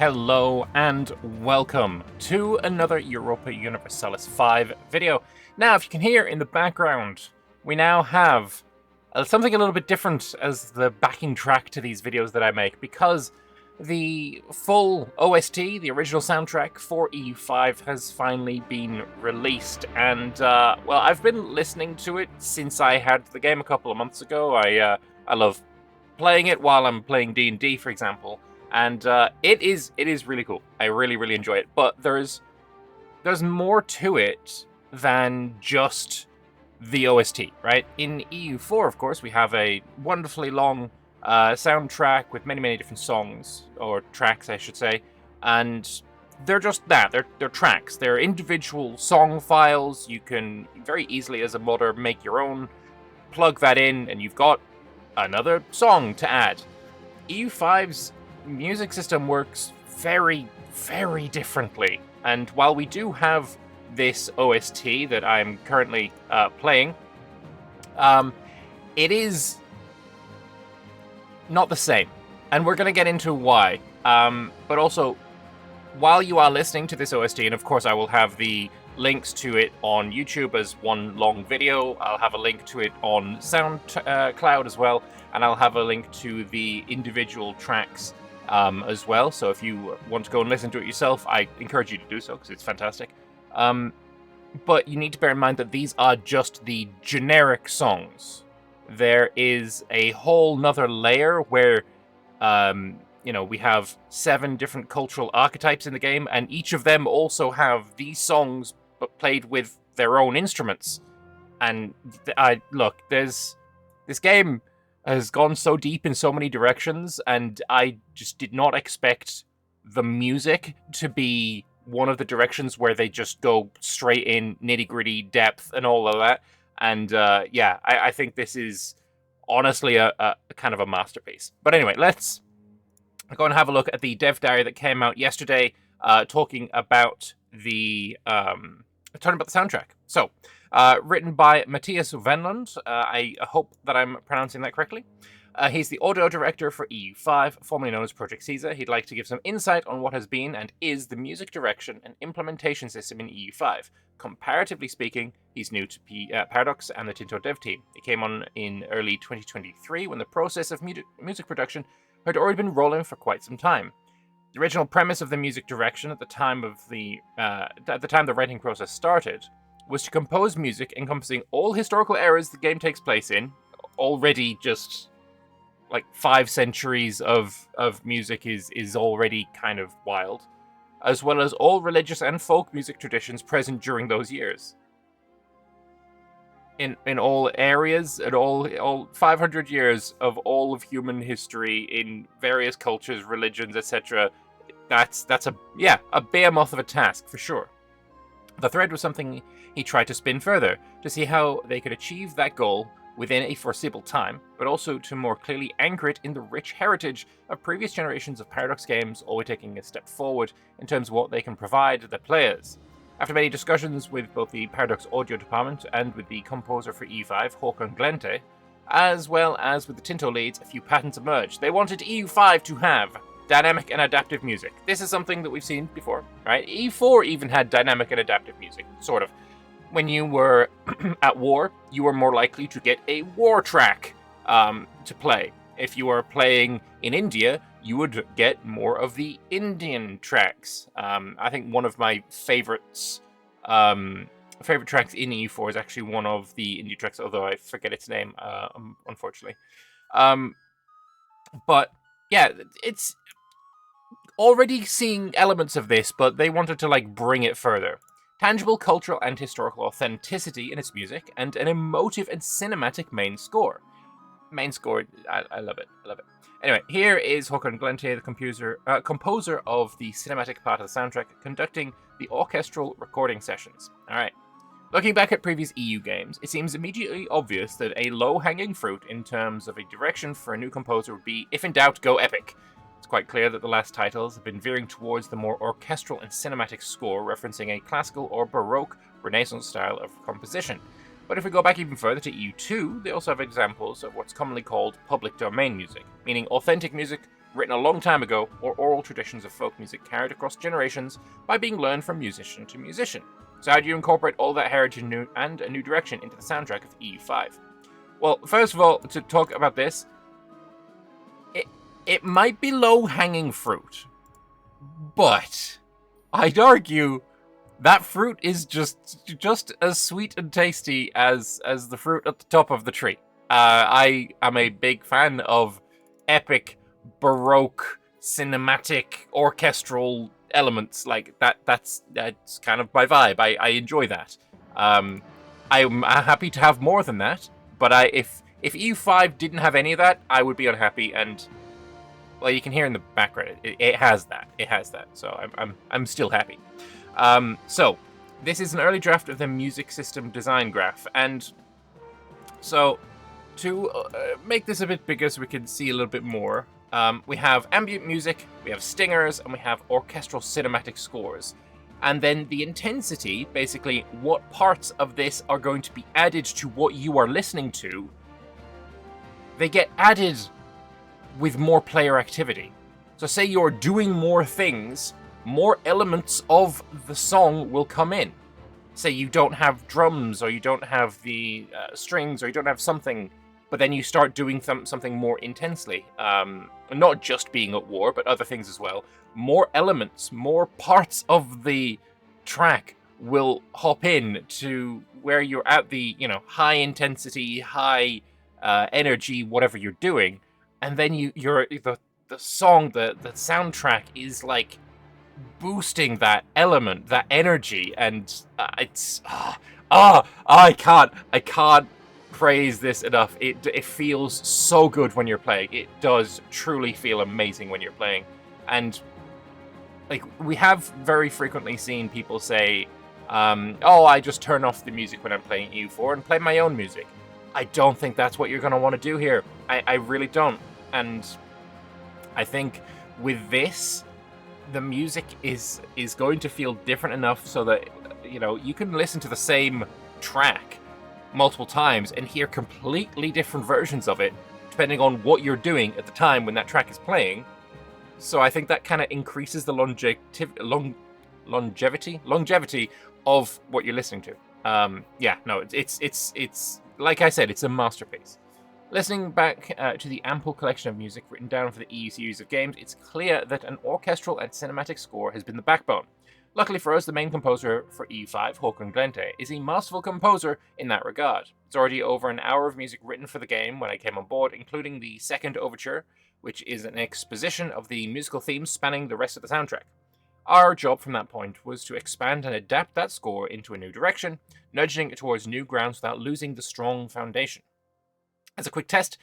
Hello and welcome to another Europa Universalis 5 video. Now, if you can hear in the background, we now have something a little bit different as the backing track to these videos that I make, because the full OST, the original soundtrack for EU5, has finally been released, and well, I've been listening to it since I had the game a couple of months ago. I love playing it while I'm playing D&D, for example. And it is really cool. I really enjoy it. But there's more to it than just the OST, right? In EU4, of course, we have a wonderfully long soundtrack with many different songs, or tracks, I should say. And they're just that. They're tracks. They're individual song files. You can very easily, as a modder, make your own, plug that in, and you've got another song to add. EU5's music system works very differently, and while we do have this OST that I'm currently playing, it is not the same, and we're going to get into why. But also, while you are listening to this OST, and of course I will have the links to it on YouTube as one long video, I'll have a link to it on SoundCloud as well, and I'll have a link to the individual tracks as well. So if you want to go and listen to it yourself, I encourage you to do so, because it's fantastic. But you need to bear in mind that these are just the generic songs. There is a whole nother layer where, we have 7 different cultural archetypes in the game, and each of them also have these songs, but played with their own instruments. And this game has gone so deep in so many directions, and I just did not expect the music to be one of the directions where they just go straight in nitty-gritty depth and all of that. And I think this is honestly a kind of a masterpiece. But anyway, let's go and have a look at the dev diary that came out yesterday, talking about the soundtrack. So, written by Matthias Venlund. I hope that I'm pronouncing that correctly. He's the audio director for EU5, formerly known as Project Caesar. He'd like to give some insight on what has been and is the music direction and implementation system in EU5. Comparatively speaking, he's new to Paradox and the Tinto dev team. He came on in early 2023 when the process of music production had already been rolling for quite some time. The original premise of the music direction at the time the writing process started was to compose music encompassing all historical eras the game takes place in. Already just like 5 centuries of music is already kind of wild, as well as all religious and folk music traditions present during those years. In all areas, at all 500 years of all of human history in various cultures, religions, etc. That's a behemoth of a task for sure. The thread was something he tried to spin further to see how they could achieve that goal within a foreseeable time, but also to more clearly anchor it in the rich heritage of previous generations of Paradox games, always taking a step forward in terms of what they can provide the players. After many discussions with both the Paradox audio department and with the composer for E5, Håkon Glente, as well as with the Tinto leads, a few patterns emerged. They wanted EU5 to have dynamic and adaptive music. This is something that we've seen before, right? E4 even had dynamic and adaptive music, sort of. When you were at war, you were more likely to get a war track to play. If you were playing in India, you would get more of the Indian tracks. I think one of my favorite tracks in EU4 is actually one of the Indian tracks, although I forget its name, unfortunately. But yeah, it's already seeing elements of this, but they wanted to bring it further. Tangible cultural and historical authenticity in its music, and an emotive and cinematic main score. Main score, I love it. Anyway, here is Håkon Glente, the composer of the cinematic part of the soundtrack, conducting the orchestral recording sessions. Alright. Looking back at previous EU games, it seems immediately obvious that a low-hanging fruit in terms of a direction for a new composer would be, if in doubt, go epic. It's quite clear that the last titles have been veering towards the more orchestral and cinematic score, referencing a classical or Baroque Renaissance style of composition. But if we go back even further to EU2, they also have examples of what's commonly called public domain music, meaning authentic music written a long time ago, or oral traditions of folk music carried across generations by being learned from musician to musician. So how do you incorporate all that heritage and a new direction into the soundtrack of EU5? Well, first of all, to talk about this, it might be low-hanging fruit, but I'd argue that fruit is just as sweet and tasty as the fruit at the top of the tree. I am a big fan of epic, baroque, cinematic, orchestral elements like that. That's kind of my vibe. I enjoy that. I'm happy to have more than that, but if EU5 didn't have any of that, I would be unhappy. And well, you can hear in the background, it has that. It has that. So I'm still happy. So this is an early draft of the music system design graph, and so to make this a bit bigger so we can see a little bit more, we have ambient music, we have stingers, and we have orchestral cinematic scores. And then the intensity, basically what parts of this are going to be added to what you are listening to, they get added with more player activity. So say you're doing more things, more elements of the song will come in. Say you don't have drums, or you don't have the strings, or you don't have something, but then you start doing something more intensely. Not just being at war, but other things as well. More elements, more parts of the track will hop in to where you're at the, high intensity, high energy, whatever you're doing. And then the song, the soundtrack is like boosting that element, that energy, and I can't praise this enough. It feels so good when you're playing. It does truly feel amazing when you're playing. And like, we have very frequently seen people say, I just turn off the music when I'm playing EU4 and play my own music. I don't think that's what you're going to want to do here. I really don't. And I think with this, the music is going to feel different enough so that, you can listen to the same track multiple times and hear completely different versions of it, depending on what you're doing at the time when that track is playing. So I think that kind of increases the longevity of what you're listening to. It's like I said, it's a masterpiece. Listening back to the ample collection of music written down for the EU series of games, it's clear that an orchestral and cinematic score has been the backbone. Luckily for us, the main composer for EU5, Håkon Glente, is a masterful composer in that regard. It's already over an hour of music written for the game when I came on board, including the second overture, which is an exposition of the musical themes spanning the rest of the soundtrack. Our job from that point was to expand and adapt that score into a new direction, nudging it towards new grounds without losing the strong foundation. As a quick test,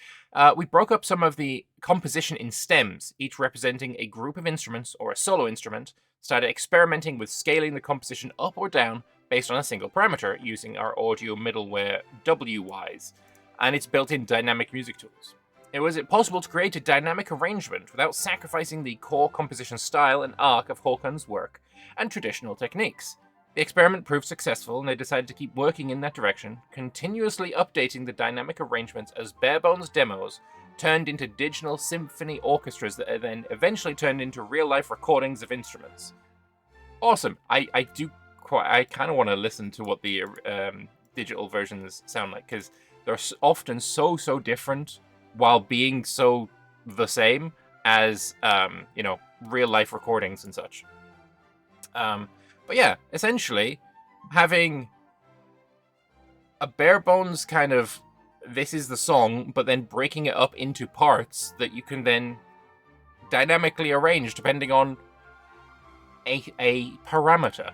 we broke up some of the composition in stems, each representing a group of instruments or a solo instrument, started experimenting with scaling the composition up or down based on a single parameter using our audio middleware WWise and its built-in dynamic music tools. It was possible to create a dynamic arrangement without sacrificing the core composition style and arc of Håkon's work and traditional techniques. The experiment proved successful, and they decided to keep working in that direction, continuously updating the dynamic arrangements as bare-bones demos turned into digital symphony orchestras that are then eventually turned into real-life recordings of instruments. Awesome. I kind of want to listen to what the digital versions sound like, because they're often so different while being so the same as real-life recordings and such. But yeah, essentially, having a bare bones kind of, this is the song, but then breaking it up into parts that you can then dynamically arrange depending on a parameter.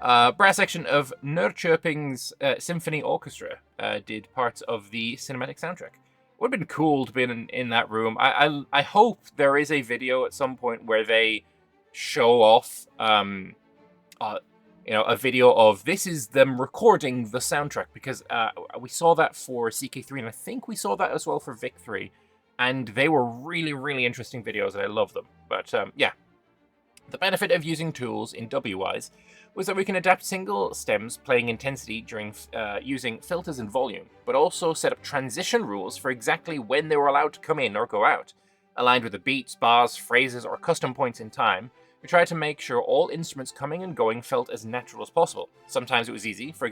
Brass section of Norrköping's Symphony Orchestra did parts of the cinematic soundtrack. It would have been cool to be in that room. I hope there is a video at some point where they show off a video of this is them recording the soundtrack, because we saw that for CK3, and I think we saw that as well for Vic 3, and they were really interesting videos, and I love them. But yeah, the benefit of using tools in WWise was that we can adapt single stems playing intensity during using filters and volume, but also set up transition rules for exactly when they were allowed to come in or go out. aligned with the beats, bars, phrases, or custom points in time. We tried to make sure all instruments coming and going felt as natural as possible. Sometimes it was easy. For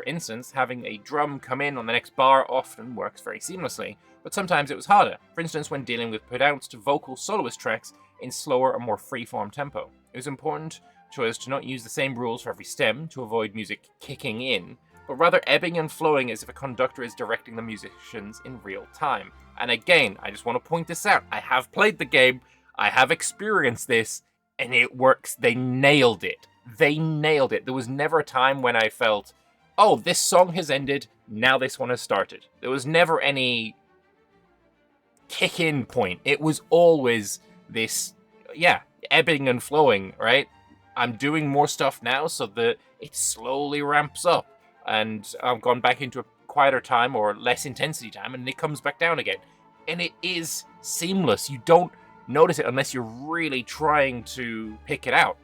instance, having a drum come in on the next bar often works very seamlessly, but sometimes it was harder. For instance, when dealing with pronounced vocal soloist tracks in slower or more free-form tempo. It was important to us to not use the same rules for every stem to avoid music kicking in, but rather ebbing and flowing as if a conductor is directing the musicians in real time. And again, I just want to point this out. I have played the game, I have experienced this, and it works. They nailed it. They nailed it. There was never a time when I felt, oh, this song has ended, now this one has started. There was never any kick-in point. It was always this, ebbing and flowing, right? I'm doing more stuff now so that it slowly ramps up. And I've gone back into a quieter time or less intensity time, and it comes back down again. And it is seamless. You don't notice it unless you're really trying to pick it out.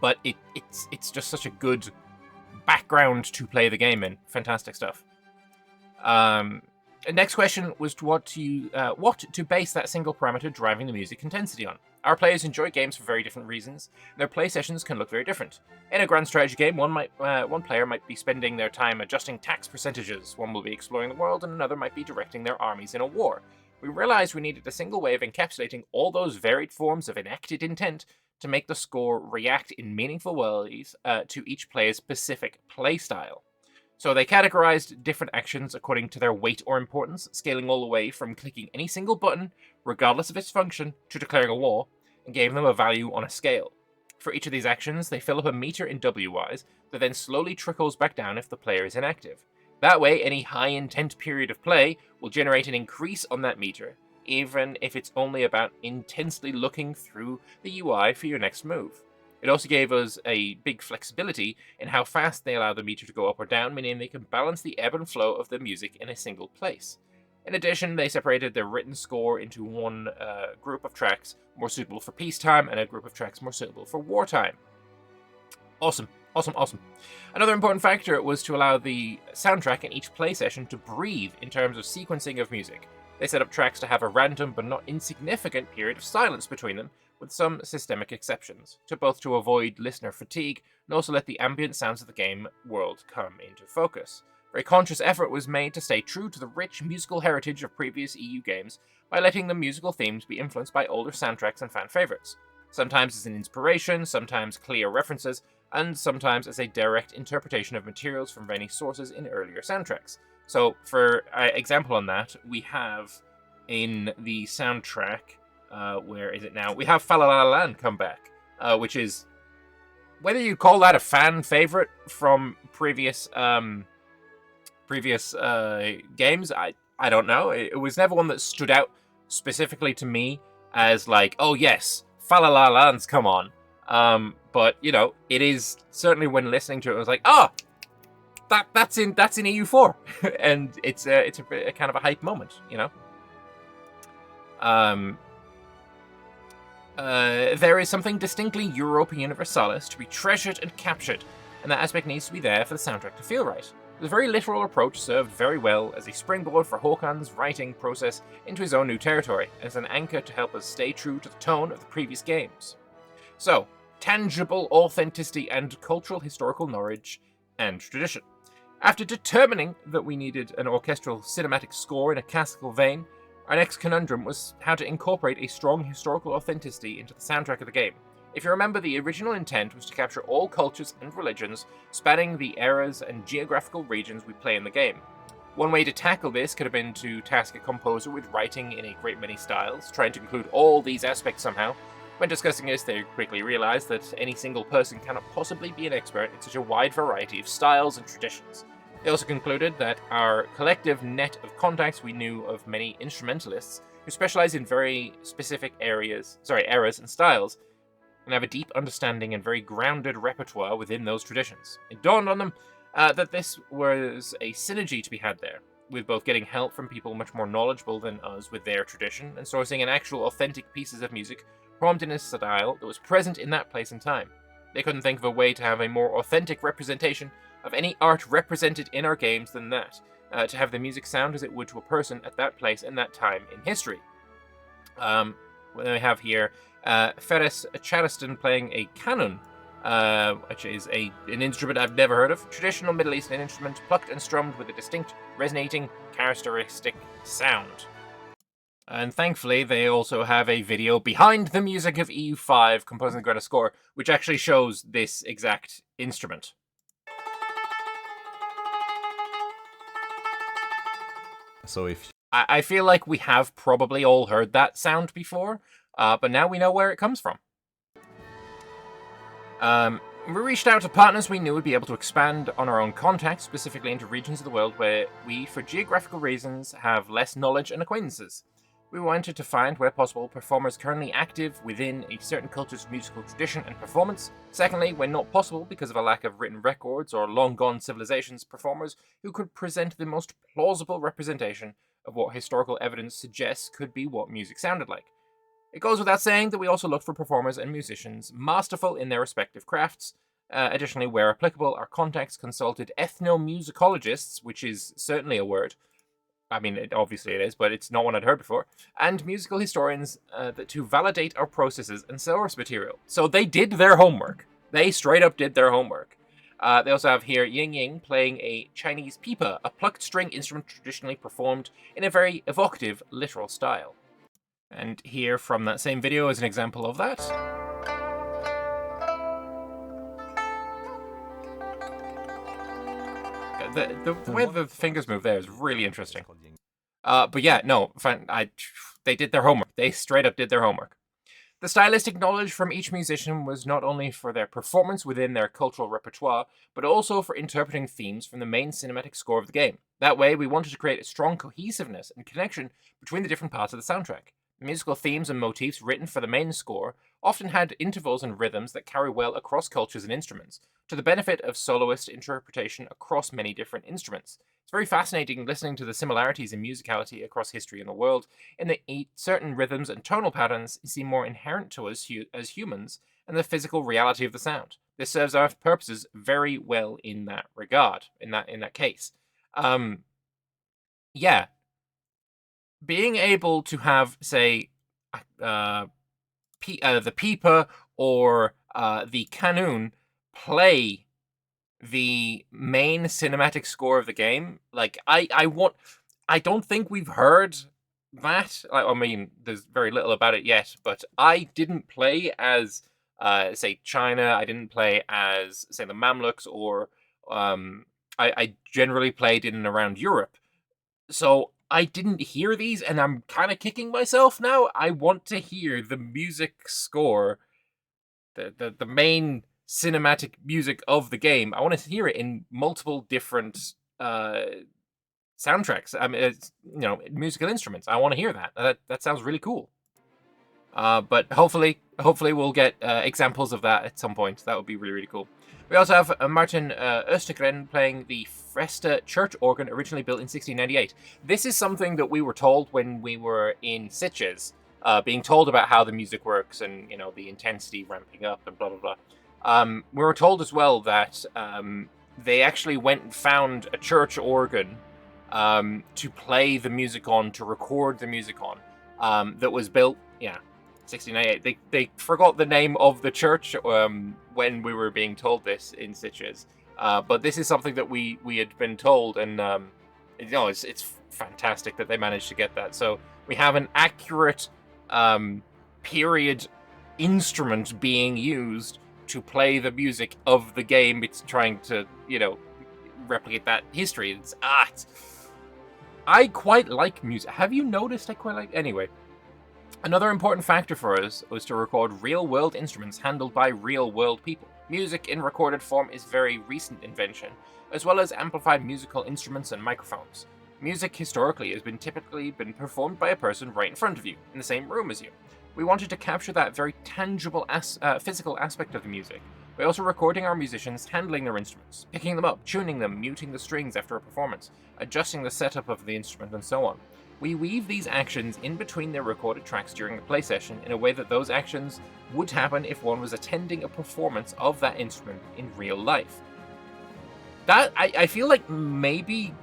But it's just such a good background to play the game in. Fantastic stuff. The next question was what to base that single parameter driving the music intensity on. Our players enjoy games for very different reasons. Their play sessions can look very different. In a grand strategy game, one player might be spending their time adjusting tax percentages, one will be exploring the world, and another might be directing their armies in a war. We realized we needed a single way of encapsulating all those varied forms of enacted intent to make the score react in meaningful ways to each player's specific playstyle. So they categorized different actions according to their weight or importance, scaling all the way from clicking any single button, regardless of its function, to declaring a war, and gave them a value on a scale. For each of these actions, they fill up a meter in W-wise that then slowly trickles back down if the player is inactive. That way, any high-intent period of play will generate an increase on that meter, even if it's only about intensely looking through the UI for your next move. It also gave us a big flexibility in how fast they allow the meter to go up or down, meaning they can balance the ebb and flow of the music in a single place. In addition, they separated their written score into one group of tracks more suitable for peacetime and a group of tracks more suitable for wartime. Awesome. Another important factor was to allow the soundtrack in each play session to breathe in terms of sequencing of music. They set up tracks to have a random but not insignificant period of silence between them, with some systemic exceptions, to avoid listener fatigue and also let the ambient sounds of the game world come into focus. A very conscious effort was made to stay true to the rich musical heritage of previous EU games by letting the musical themes be influenced by older soundtracks and fan favorites. Sometimes as an inspiration, sometimes clear references, and sometimes as a direct interpretation of materials from many sources in earlier soundtracks. So, for example on that, we have in the soundtrack, where is it now? We have Fa La La Land come back, which is, whether you call that a fan favorite from previous games, I don't know. It was never one that stood out specifically to me as like, oh yes, Fa La La Land's come on. But you know, it is certainly when listening to it, I was like, that's in EU4, and it's a kind of a hype moment, you know. There is something distinctly Europa Universalis to be treasured and captured, and that aspect needs to be there for the soundtrack to feel right. The very literal approach served very well as a springboard for Håkan's writing process into his own new territory, and as an anchor to help us stay true to the tone of the previous games. So, tangible authenticity and cultural historical knowledge and tradition. After determining that we needed an orchestral cinematic score in a classical vein, our next conundrum was how to incorporate a strong historical authenticity into the soundtrack of the game. If you remember, the original intent was to capture all cultures and religions, spanning the eras and geographical regions we play in the game. One way to tackle this could have been to task a composer with writing in a great many styles, trying to include all these aspects somehow. When discussing this, they quickly realized that any single person cannot possibly be an expert in such a wide variety of styles and traditions. They also concluded that our collective net of contacts, we knew of many instrumentalists who specialize in very specific eras and styles, and have a deep understanding and very grounded repertoire within those traditions. It dawned on them that this was a synergy to be had there, with both getting help from people much more knowledgeable than us with their tradition, and sourcing an actual authentic pieces of music formed in a style that was present in that place and time. They couldn't think of a way to have a more authentic representation of any art represented in our games than that, to have the music sound as it would to a person at that place and that time in history. We have here Ferris Chariston playing a kanun, which is an instrument I've never heard of. Traditional Middle Eastern instrument, plucked and strummed with a distinct, resonating, characteristic sound. And thankfully, they also have a video behind the music of EU5 composing the Greta score, which actually shows this exact instrument. So if I feel like we have probably all heard that sound before, but now we know where it comes from. We reached out to partners we knew would be able to expand on our own contacts, specifically into regions of the world where we, for geographical reasons, have less knowledge and acquaintances. We wanted to find, where possible, performers currently active within a certain culture's musical tradition and performance. Secondly, when not possible because of a lack of written records or long-gone civilizations, performers who could present the most plausible representation of what historical evidence suggests could be what music sounded like. It goes without saying that we also look for performers and musicians masterful in their respective crafts. Additionally, where applicable, our contacts consulted ethnomusicologists, which is certainly a word. I mean, obviously it is, but it's not one I'd heard before. And musical historians to validate our processes and source material. So they did their homework. They straight up did their homework. They also have here Ying Ying playing a Chinese pipa, a plucked string instrument traditionally performed in a very evocative, literal style. And here from that same video is an example of that. The way the fingers move there is really interesting. But yeah, no, they did their homework. They straight up did their homework. The stylistic knowledge from each musician was not only for their performance within their cultural repertoire, but also for interpreting themes from the main cinematic score of the game. That way, we wanted to create a strong cohesiveness and connection between the different parts of the soundtrack. Musical themes and motifs written for the main score often had intervals and rhythms that carry well across cultures and instruments, to the benefit of soloist interpretation across many different instruments. It's very fascinating listening to the similarities in musicality across history and the world, in that certain rhythms and tonal patterns seem more inherent to us as humans and the physical reality of the sound. This serves our purposes very well in that regard, in that case. Yeah. Being able to have, say, the pipa or the kanun play the main cinematic score of the game, like, I don't think we've heard that. I mean, there's very little about it yet, but I didn't play as, say, China. I didn't play as, say, the Mamluks, or I generally played in and around Europe. So I didn't hear these, and I'm kind of kicking myself now. I want to hear the music score, the main cinematic music of the game. I want to hear it in multiple different soundtracks. I mean, it's, musical instruments. I want to hear that. That sounds really cool. But hopefully we'll get examples of that at some point. That would be really, really cool. We also have Martin Östergren playing the Fresta church organ, originally built in 1698. This is something that we were told when we were in Sitges, being told about how the music works and, the intensity ramping up and blah, blah, blah. We were told as well that they actually went and found a church organ to play the music on, to record the music on, that was built, 1698. They forgot the name of the church when we were being told this in Sitges. But this is something that we had been told, and it's fantastic that they managed to get that. So we have an accurate period instrument being used to play the music of the game. It's trying to, replicate that history. I quite like music. Have you noticed I quite like... Anyway. Another important factor for us was to record real-world instruments handled by real-world people. Music in recorded form is very recent invention, as well as amplified musical instruments and microphones. Music historically has typically been performed by a person right in front of you, in the same room as you. We wanted to capture that very tangible physical aspect of the music, by also recording our musicians handling their instruments, picking them up, tuning them, muting the strings after a performance, adjusting the setup of the instrument, and so on. We weave these actions in between their recorded tracks during the play session in a way that those actions would happen if one was attending a performance of that instrument in real life. That, I feel like maybe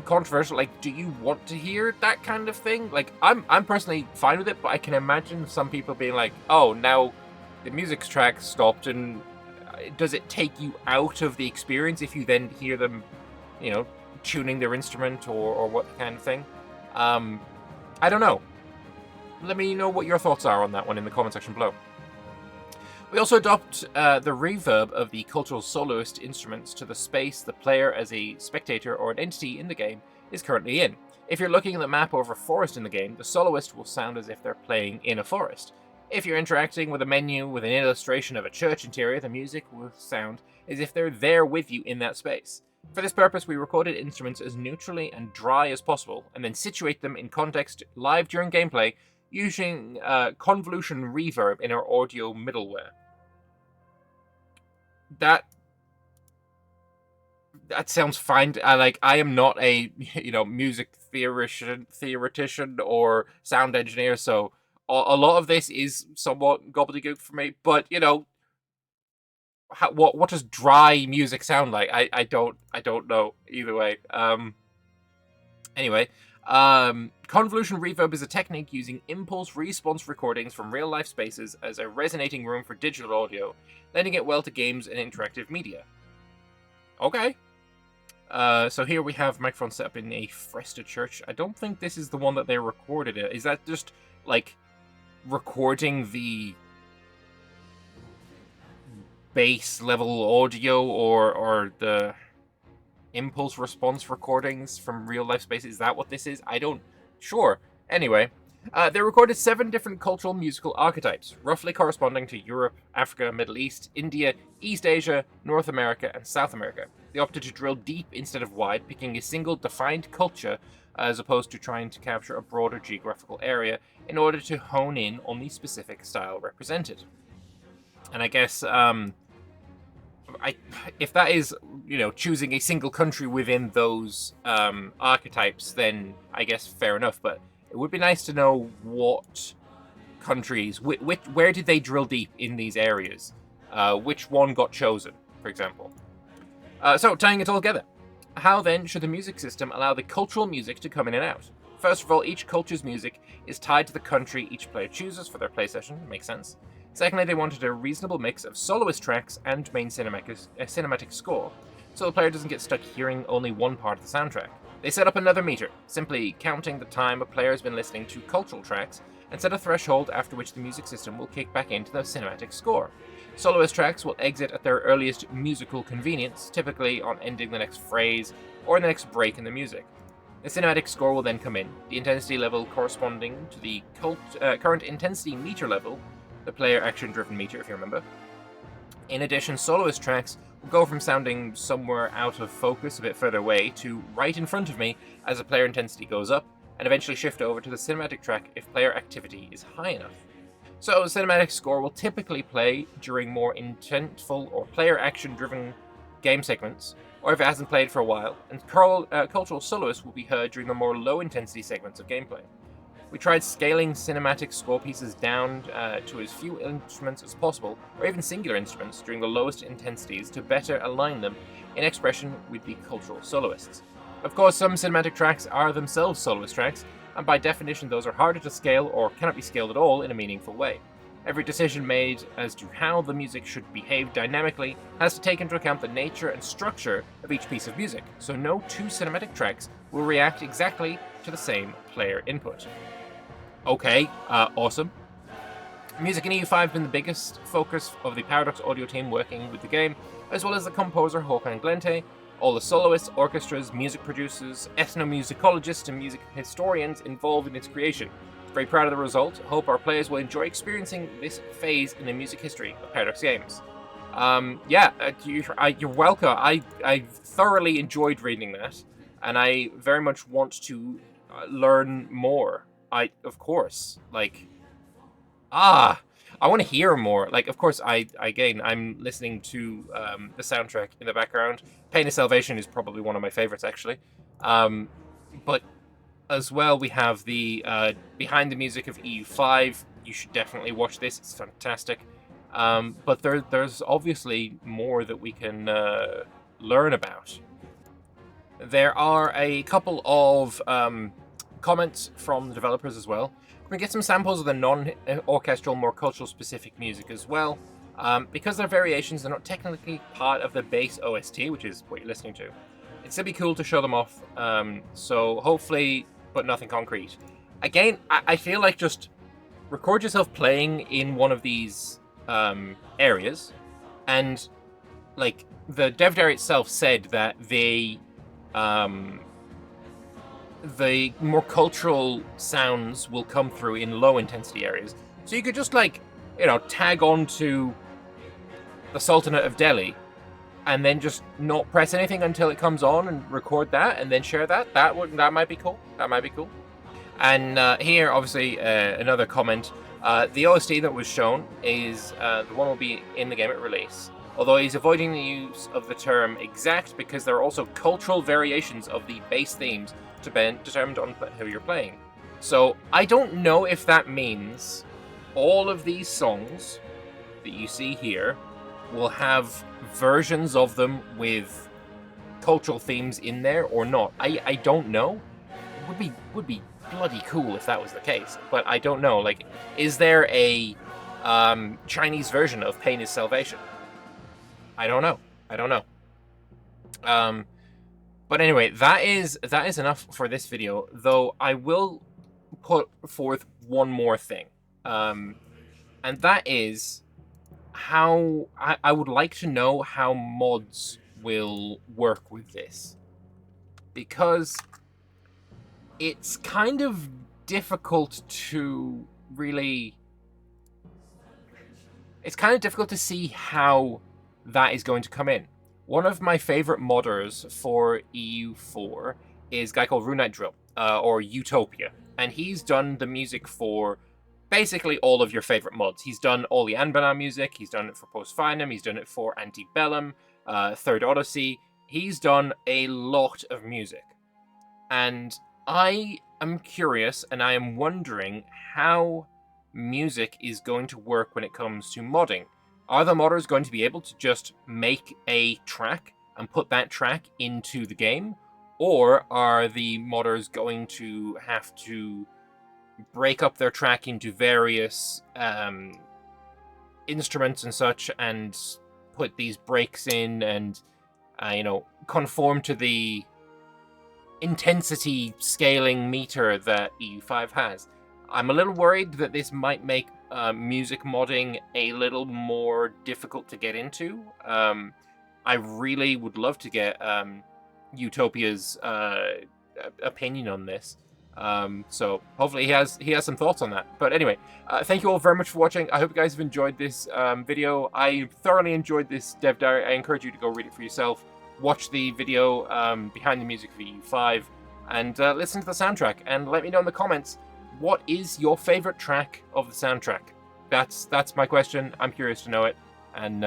controversial. Like, do you want to hear that kind of thing? Like, I'm personally fine with it, but I can imagine some people being like, oh, now the music track stopped, and does it take you out of the experience if you then hear them, you know, tuning their instrument or what kind of thing? I don't know. Let me know what your thoughts are on that one in the comment section below. We also adopt the reverb of the cultural soloist instruments to the space the player as a spectator or an entity in the game is currently in. If you're looking at the map over a forest in the game, the soloist will sound as if they're playing in a forest. If you're interacting with a menu with an illustration of a church interior, the music will sound as if they're there with you in that space. For this purpose, we recorded instruments as neutrally and dry as possible, and then situate them in context live during gameplay using convolution reverb in our audio middleware. That sounds fine. I am not a music theoretician or sound engineer, so a lot of this is somewhat gobbledygook for me. But what does dry music sound like? I don't know either way. Anyway, convolution reverb is a technique using impulse response recordings from real life spaces as a resonating room for digital audio, lending it well to games and interactive media. Okay. So here we have microphone set up in a Fresta church. I don't think this is the one that they recorded it. Is that just like recording the bass level audio or the impulse response recordings from real life spaces? Is that what this is? I don't... Sure. Anyway, they recorded 7 different cultural musical archetypes, roughly corresponding to Europe, Africa, Middle East, India, East Asia, North America, and South America. They opted to drill deep instead of wide, picking a single defined culture as opposed to trying to capture a broader geographical area in order to hone in on the specific style represented. And I guess, if that is, choosing a single country within those archetypes, then I guess fair enough. But it would be nice to know what countries, where did they drill deep in these areas? Which one got chosen, for example? So, tying it all together. How then should the music system allow the cultural music to come in and out? First of all, each culture's music is tied to the country each player chooses for their play session. Makes sense. Secondly, they wanted a reasonable mix of soloist tracks and main cinematic score, so the player doesn't get stuck hearing only one part of the soundtrack. They set up another meter, simply counting the time a player has been listening to cultural tracks, and set a threshold after which the music system will kick back into the cinematic score. Soloist tracks will exit at their earliest musical convenience, typically on ending the next phrase or in the next break in the music. The cinematic score will then come in, the intensity level corresponding to the current intensity meter level, the player action-driven meter, if you remember. In addition, soloist tracks will go from sounding somewhere out of focus a bit further away to right in front of me as the player intensity goes up, and eventually shift over to the cinematic track if player activity is high enough. So the cinematic score will typically play during more intentful or player action-driven game segments, or if it hasn't played for a while, and cultural soloists will be heard during the more low-intensity segments of gameplay. We tried scaling cinematic score pieces down to as few instruments as possible, or even singular instruments, during the lowest intensities to better align them in expression with the cultural soloists. Of course, some cinematic tracks are themselves soloist tracks, and by definition those are harder to scale or cannot be scaled at all in a meaningful way. Every decision made as to how the music should behave dynamically has to take into account the nature and structure of each piece of music, so no 2 cinematic tracks will react exactly to the same player input. Okay, awesome. Music in EU5 has been the biggest focus of the Paradox audio team working with the game, as well as the composer Håkan Glente, all the soloists, orchestras, music producers, ethnomusicologists, and music historians involved in its creation. Very proud of the result. Hope our players will enjoy experiencing this phase in the music history of Paradox games. You're welcome. I thoroughly enjoyed reading that, and I very much want to learn more. Of course, I want to hear more. Of course, I'm listening to the soundtrack in the background. Pain of Salvation is probably one of my favorites, actually. But as well, we have the behind the music of EU5. You should definitely watch this. It's fantastic. But there's obviously more that we can learn about. There are a couple of comments from the developers as well. We're going to get some samples of the non-orchestral, more cultural-specific music as well. Because they're variations, they're not technically part of the base OST, which is what you're listening to. It'd still be cool to show them off, so hopefully, but nothing concrete. Again, I feel like just record yourself playing in one of these areas, and like the dev diary itself said that the more cultural sounds will come through in low intensity areas. So you could just like, tag on to the Sultanate of Delhi and then just not press anything until it comes on and record that and then share that. That might be cool. That might be cool. And here, obviously, another comment. The OST that was shown is the one will be in the game at release. Although he's avoiding the use of the term exact because there are also cultural variations of the base themes determined on who you're playing. So I don't know if that means all of these songs that you see here will have versions of them with cultural themes in there or not. I don't know. It would be bloody cool if that was the case, but I don't know. Like, is there a Chinese version of Pain is Salvation? I don't know. But anyway, that is enough for this video, though I will put forth one more thing. And that is how I would like to know how mods will work with this. Because it's kind of difficult to really... It's kind of difficult to see how that is going to come in. One of my favorite modders for EU4 is a guy called Runite Drill, or Utopia. And he's done the music for basically all of your favorite mods. He's done all the Anbana music, he's done it for Post Finum, he's done it for Antebellum, Third Odyssey. He's done a lot of music. And I am curious, and I am wondering how music is going to work when it comes to modding. Are the modders going to be able to just make a track and put that track into the game? Or are the modders going to have to break up their track into various instruments and such and put these breaks in and, conform to the intensity scaling meter that EU5 has? I'm a little worried that this might make music modding a little more difficult to get into. I really would love to get Utopia's opinion on this. So hopefully he has some thoughts on that. But anyway, thank you all very much for watching. I hope you guys have enjoyed this video. I thoroughly enjoyed this dev diary. I encourage you to go read it for yourself. Watch the video behind the music for EU5 and listen to the soundtrack and let me know in the comments, what is your favorite track of the soundtrack? That's my question. I'm curious to know it. And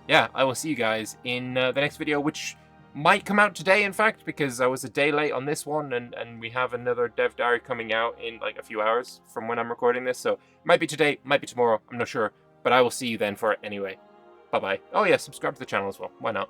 yeah, I will see you guys in the next video, which might come out today, in fact, because I was a day late on this one, and we have another dev diary coming out in like a few hours from when I'm recording this. So might be today, might be tomorrow. I'm not sure, but I will see you then for it anyway. Bye-bye. Oh yeah, subscribe to the channel as well. Why not?